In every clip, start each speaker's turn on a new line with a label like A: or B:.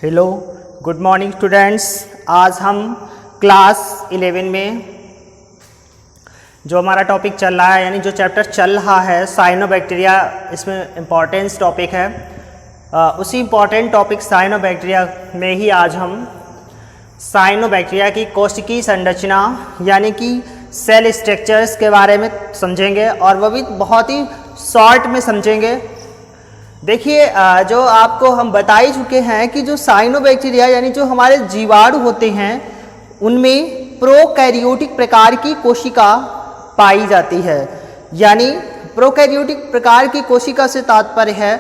A: Hello, good morning students. आज हम class 11 में जो हमारा टॉपिक चल रहा है यानी जो चैप्टर चल रहा है साइनोबैक्टीरिया, इसमें इम्पॉर्टेंस टॉपिक है। उसी इम्पॉर्टेंट टॉपिक साइनोबैक्टीरिया में ही आज हम साइनोबैक्टीरिया की कोशिकीय संरचना यानी कि सेल स्ट्रक्चर्स के बारे में समझेंगे और वह भी बहुत ही शॉर्ट में समझेंगे। देखिए, जो आपको हम बता ही चुके हैं कि जो साइनोबैक्टीरिया यानी जो हमारे जीवाणु होते हैं उनमें प्रोकैरियोटिक प्रकार की कोशिका पाई जाती है। यानी प्रोकैरियोटिक प्रकार की कोशिका से तात्पर्य है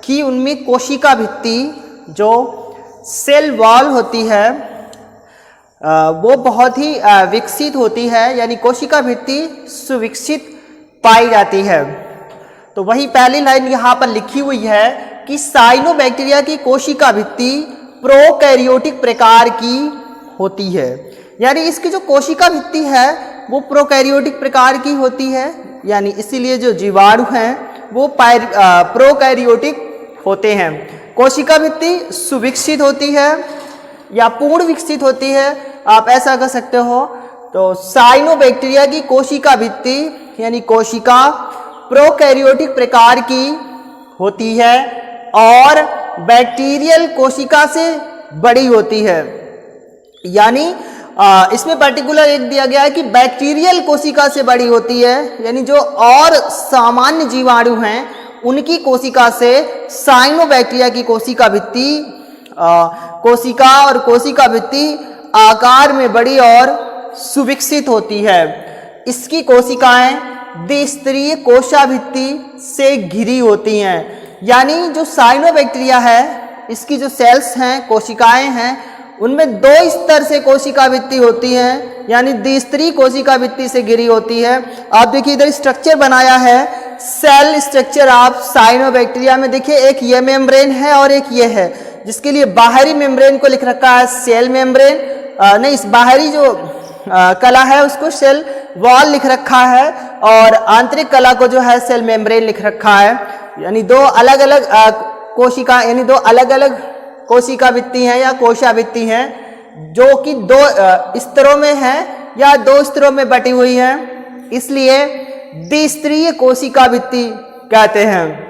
A: कि उनमें कोशिका भित्ति जो सेल वॉल होती है वो बहुत ही विकसित होती है, यानी कोशिका भित्ति सुविकसित पाई जाती है। तो वही पहली लाइन यहाँ पर लिखी हुई है कि साइनोबैक्टीरिया की कोशिका भित्ति प्रोकैरियोटिक प्रकार की होती है, यानी इसकी जो कोशिका भित्ति है वो प्रोकैरियोटिक प्रकार की होती है। यानी इसीलिए जो जीवाणु हैं वो प्रोकैरियोटिक होते हैं। कोशिका भित्ति सुविकसित होती है या पूर्ण विकसित होती है, आप ऐसा कह सकते हो। तो साइनोबैक्टीरिया की कोशिका भित्ति यानी कोशिका प्रोकैरियोटिक प्रकार की होती है और बैक्टीरियल कोशिका से बड़ी होती है। यानी इसमें पर्टिकुलर एक दिया गया है कि बैक्टीरियल कोशिका से बड़ी होती है, यानी जो और सामान्य जीवाणु हैं उनकी कोशिका से साइनोबैक्टीरिया की कोशिका भित्ति कोशिका और कोशिका भित्ति आकार में बड़ी और सुविकसित होती है। इसकी कोशिकाएं द्विस्तरीय कोशाभित्ति से घिरी होती हैं। यानी जो साइनोबैक्टीरिया है इसकी जो सेल्स हैं, कोशिकाएं हैं, उनमें दो स्तर से कोशिका भित्ति होती हैं, यानी द्विस्तरीय कोशिका भित्ति से घिरी होती है। आप देखिए इधर स्ट्रक्चर बनाया है, सेल स्ट्रक्चर आप साइनोबैक्टीरिया में देखिए, एक ये मेम्ब्रेन है और एक ये है, जिसके लिए बाहरी मेम्ब्रेन को लिख रखा है सेल मेम्ब्रेन, नहीं इस बाहरी जो कला है उसको सेल वॉल लिख रखा है और आंतरिक कला को जो है सेल मेम्ब्रेन लिख रखा है। यानी दो अलग अलग कोशिका यानी दो अलग अलग कोशिका भित्ति हैं या कोशाभित्ति हैं जो कि दो स्तरों में है या दो स्तरों में बटी हुई हैं, इसलिए द्विस्तरीय कोशिका भित्ति कहते हैं।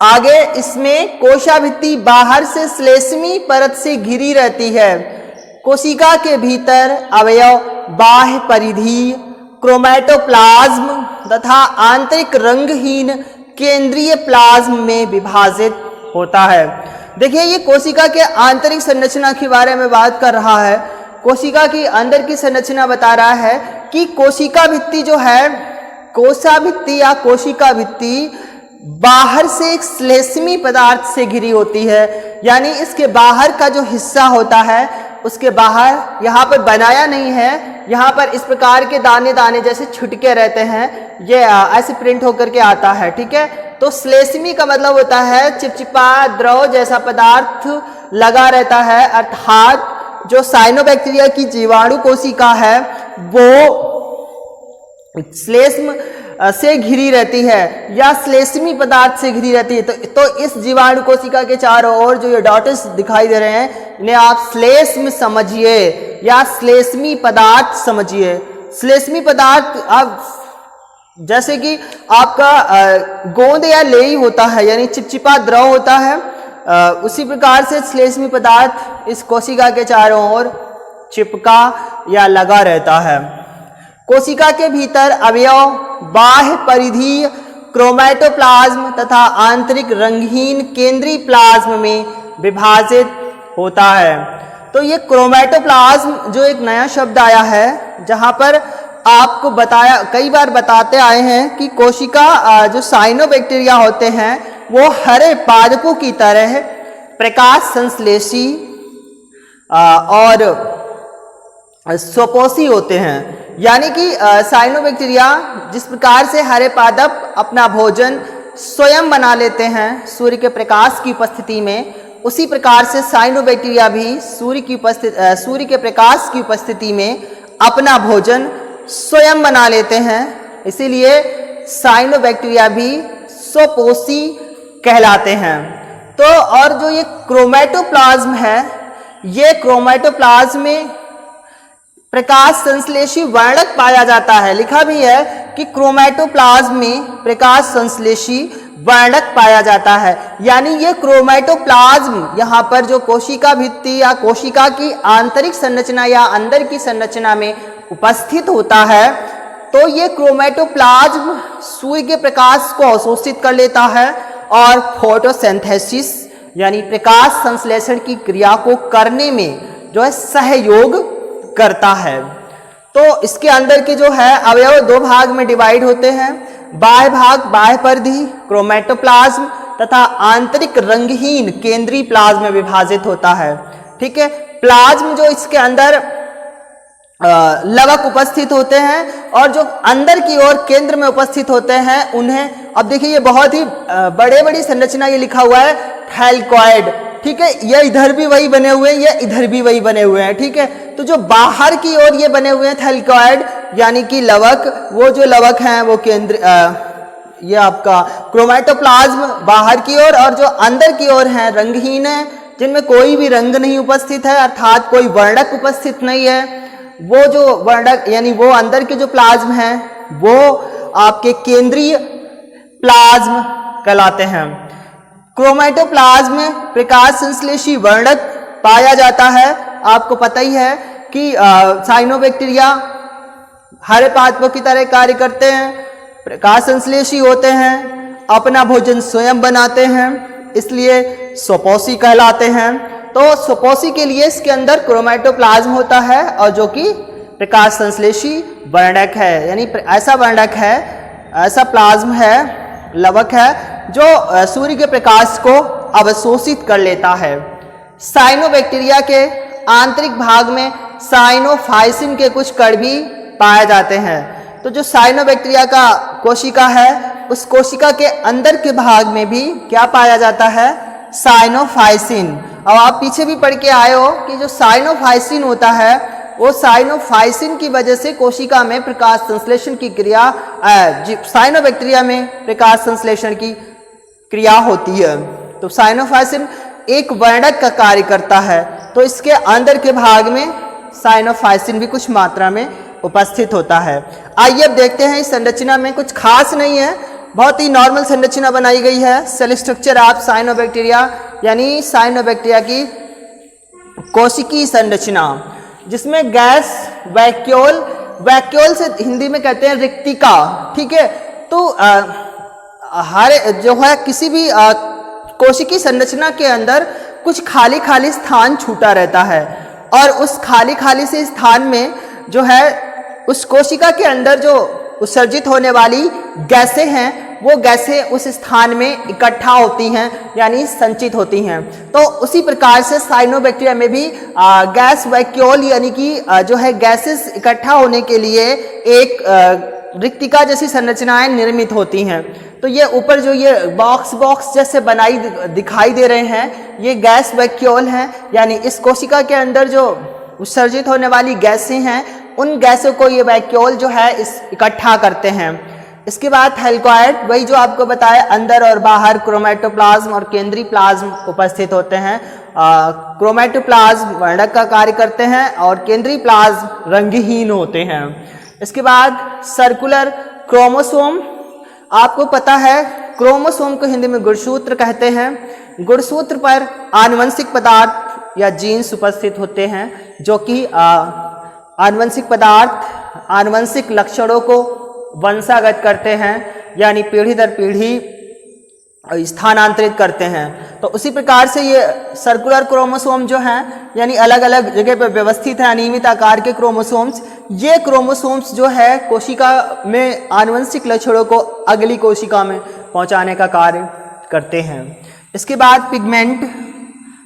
A: आगे इसमें कोशाभित्ति बाहर से श्लेष्मी परत से घिरी रहती है। कोशिका के भीतर अवयव बाह्य परिधि, क्रोमैटोप्लाज्म तथा आंतरिक रंगहीन केंद्रीय प्लाज्म में विभाजित होता है। देखिए, ये कोशिका के आंतरिक संरचना के बारे में बात कर रहा है। कोशिका की अंदर की संरचना बता रहा है कि कोशिका भित्ति जो है, कोशाभित्ति या कोशिका भित्ति बाहर से एक श्लेष्मी पदार्थ से घिरी होती है। यानी इसके बाहर का जो हिस्सा होता है उसके बाहर यहाँ पर बनाया नहीं है, यहाँ पर इस प्रकार के दाने दाने जैसे छुटके रहते हैं, ये ऐसे प्रिंट होकर के आता है। ठीक है, तो श्लेष्मी का मतलब होता है चिपचिपा द्रव जैसा पदार्थ लगा रहता है, अर्थात जो साइनोबैक्टीरिया की जीवाणु कोशिका है वो श्लेष्म से घिरी रहती है या श्लेष्मी पदार्थ से घिरी रहती है। तो इस जीवाणु कोशिका के चारों ओर जो ये डॉट्स दिखाई दे रहे हैं इन्हें आप श्लेष्म समझिए या श्लेष्मी पदार्थ समझिए। श्लेष्मी पदार्थ आप जैसे कि आपका गोंद या लेई होता है, यानी चिपचिपा द्रव होता है, उसी प्रकार से श्लेष्मी पदार्थ इस कोशिका के चारों ओर चिपका या लगा रहता है। कोशिका के भीतर अवयव बाह्य परिधि, क्रोमैटोप्लाज्म तथा आंतरिक रंगहीन केंद्रीय प्लाज्म में विभाजित होता है। तो ये क्रोमैटोप्लाज्म जो एक नया शब्द आया है, जहां पर आपको बताया कई बार बताते आए हैं कि कोशिका जो साइनोबैक्टीरिया होते हैं वो हरे पादपों की तरह प्रकाश संश्लेषी और स्वपोषी होते हैं। यानी कि साइनोबैक्टीरिया जिस प्रकार से हरे पादप अपना भोजन स्वयं बना लेते हैं सूर्य के प्रकाश की उपस्थिति में, उसी प्रकार से साइनोबैक्टीरिया भी सूर्य के प्रकाश की उपस्थिति में अपना भोजन स्वयं बना लेते हैं। इसीलिए साइनोबैक्टीरिया भी स्वपोषी कहलाते हैं। तो और जो ये क्रोमेटोप्लाज्म है, ये क्रोमेटोप्लाज्म में प्रकाश संश्लेषी वर्णक पाया जाता है। लिखा भी है कि क्रोमेटोप्लाज्म में प्रकाश संश्लेषी वर्णक पाया जाता है। यानी ये क्रोमेटोप्लाज्म यहाँ पर जो कोशिका भित्ति या कोशिका की आंतरिक संरचना या अंदर की संरचना में उपस्थित होता है, तो ये क्रोमेटोप्लाज्म सूर्य के प्रकाश को अवशोषित कर लेता है और फोटोसिंथेसिस यानी प्रकाश संश्लेषण की क्रिया को करने में जो है सहयोग करता है। तो इसके अंदर के जो है अवयव दो भाग में डिवाइड होते हैं। बाह्य भाग बाह्य परिधि क्रोमेटोप्लाज्म तथा आंतरिक रंगहीन केंद्रीय प्लाज्म में विभाजित होता है। ठीक है, प्लाज्म जो इसके अंदर लवक उपस्थित होते हैं और जो अंदर की ओर केंद्र में उपस्थित होते हैं उन्हें, अब देखिए ये बहुत ही बड़ी संरचना, ये लिखा हुआ है थैलकॉइड। ठीक है, ये इधर भी वही बने हुए हैं, ये इधर भी वही बने हुए हैं। ठीक है, तो जो बाहर की ओर ये बने हुए हैं थैलकॉइड यानी कि लवक, वो जो लवक हैं वो केंद्र ये आपका क्रोमेटोप्लाज्म बाहर की ओर, और जो अंदर की ओर हैं रंगहीन है, जिनमें कोई भी रंग नहीं उपस्थित है, अर्थात कोई वर्णक उपस्थित नहीं है। वो जो वर्णक यानी वो अंदर के जो प्लाज्म हैं वो आपके केंद्रीय प्लाज्म कहलाते हैं। क्रोमेटोप्लाज्म में प्रकाश संश्लेषी वर्णक पाया जाता है। आपको पता ही है कि साइनोबैक्टीरिया हरे पादपों की तरह कार्य करते हैं, प्रकाश संश्लेषी होते हैं, अपना भोजन स्वयं बनाते हैं, इसलिए स्वपोषी कहलाते हैं। तो स्वपोषी के लिए इसके अंदर क्रोमेटोप्लाज्म होता है और जो कि प्रकाश संश्लेषी वर्णक है, यानी ऐसा वर्णक है, ऐसा प्लाज्म है, लवक है जो सूर्य के प्रकाश को अवशोषित कर लेता है। साइनोबैक्टीरिया के आंतरिक भाग में साइनोफाइसिन के कुछ कण भी पाए जाते हैं। तो जो साइनोबैक्टीरिया का कोशिका है, उस कोशिका के अंदर के भाग में भी क्या पाया जाता है? साइनोफाइसिन। अब आप पीछे भी पढ़ के आए हो कि जो साइनोफाइसिन होता है, वो साइनोफाइसिन की वजह से कोशिका में प्रकाश संश्लेषण की क्रिया, साइनोबैक्टीरिया में प्रकाश संश्लेषण की क्रिया होती है। तो साइनोफाइसिन एक वर्णक का कार्य करता है, तो इसके अंदर के भाग में साइनोफाइसिन भी कुछ मात्रा में उपस्थित होता है। आइए अब देखते हैं, इस संरचना में कुछ खास नहीं है, बहुत ही नॉर्मल संरचना बनाई गई है। सेल स्ट्रक्चर ऑफ साइनोबैक्टीरिया यानी साइनोबैक्टीरिया की कोशिकीय संरचना, जिसमें गैस वैक्यूल, वैक्यूल से हिंदी में कहते हैं रिक्तिका। ठीक है, तो हर जो है किसी भी कोशिकीय संरचना के अंदर कुछ खाली खाली स्थान छूटा रहता है, और उस खाली खाली से स्थान में जो है उस कोशिका के अंदर जो उत्सर्जित होने वाली गैसें हैं, वो गैसें उस स्थान में इकट्ठा होती हैं यानी संचित होती हैं। तो उसी प्रकार से साइनोबैक्टीरिया में भी गैस वैक्यूल यानी कि जो है गैसेस इकट्ठा होने के लिए एक रिक्तिका जैसी संरचनाएं निर्मित होती हैं। तो ये ऊपर जो ये बॉक्स जैसे बनाई दिखाई दे रहे हैं, ये गैस वैक्यूल हैं, यानी इस कोशिका के अंदर जो उत्सर्जित होने वाली गैसें हैं, उन गैसों को ये वैक्यूल जो है इस इकट्ठा करते हैं। इसके बाद थैलकॉइड, वही जो आपको बताया, अंदर और बाहर क्रोमेटोप्लाज्म और केंद्रीय प्लाज्म उपस्थित होते हैं। क्रोमेटोप्लाज्म वर्णक का कार्य करते हैं और केंद्रीय प्लाज्म रंगहीन होते हैं। इसके बाद सर्कुलर क्रोमोसोम, आपको पता है क्रोमोसोम को हिंदी में गुणसूत्र कहते हैं। गुणसूत्र पर आनुवंशिक पदार्थ या जीन्स उपस्थित होते हैं, जो कि आनुवंशिक पदार्थ आनुवंशिक लक्षणों को वंशागत करते हैं, यानी पीढ़ी दर पीढ़ी स्थानांतरित करते हैं। तो उसी प्रकार से ये सर्कुलर क्रोमोसोम जो हैं, यानी अलग अलग जगह पर व्यवस्थित है अनियमित आकार के क्रोमोसोम्स, ये क्रोमोसोम्स जो है कोशिका में आनुवंशिक लक्षणों को अगली कोशिका में पहुंचाने का कार्य करते हैं। इसके बाद पिगमेंट,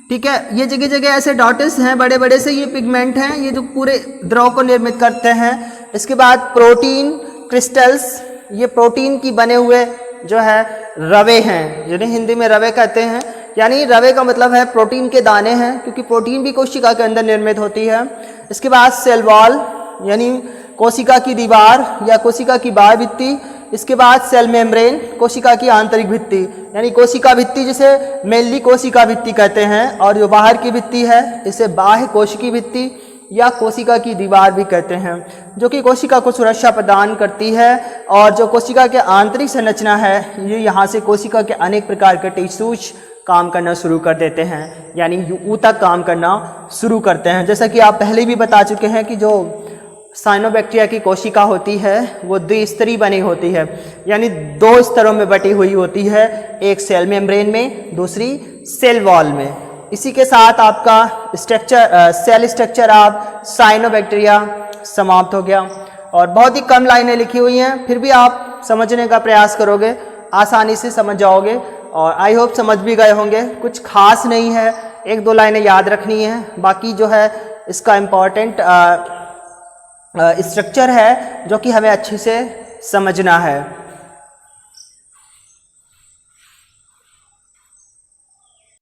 A: ठीक है, ये जगह जगह ऐसे डॉट्स हैं बड़े बड़े से, ये पिगमेंट हैं, ये जो पूरे द्रव को निर्मित करते हैं। इसके बाद प्रोटीन क्रिस्टल्स, ये प्रोटीन की बने हुए जो है रवे हैं, जिन्हें हिंदी में रवे कहते हैं, यानी रवे का मतलब है प्रोटीन के दाने हैं, क्योंकि प्रोटीन भी कोशिका के अंदर निर्मित होती है। इसके बाद सेल वॉल, यानी कोशिका की दीवार या कोशिका की बाह्य भित्ति,
B: इसके बाद सेल मेम्ब्रेन, कोशिका की आंतरिक भित्ति, यानी कोशिका भित्ति जिसे मेनली कोशिका भित्ति कहते हैं, और जो बाहर की भित्ति है इसे बाह्य कोशिकी भित्ति या कोशिका की दीवार भी कहते हैं, जो कि कोशिका को सुरक्षा प्रदान करती है। और जो कोशिका के आंतरिक संरचना है, ये यहाँ से कोशिका के अनेक प्रकार के टिश्यूज काम करना शुरू कर देते हैं, यानी ऊतक काम करना शुरू करते हैं। जैसा कि आप पहले भी बता चुके हैं कि जो साइनोबैक्टीरिया की कोशिका होती है वो द्विस्तरीय बनी होती है, यानी 2 स्तरों में बटी हुई होती है, एक सेल मेम्ब्रेन में, दूसरी सेल वॉल में। इसी के साथ आपका सेल स्ट्रक्चर आप साइनोबैक्टीरिया समाप्त हो गया। और बहुत ही कम लाइनें लिखी हुई हैं, फिर भी आप समझने का प्रयास करोगे, आसानी से समझ जाओगे, और आई होप समझ भी गए होंगे। कुछ खास नहीं है, 1-2 लाइनें याद रखनी है, बाकी जो है इसका इम्पॉर्टेंट स्ट्रक्चर है जो कि हमें अच्छे से समझना है।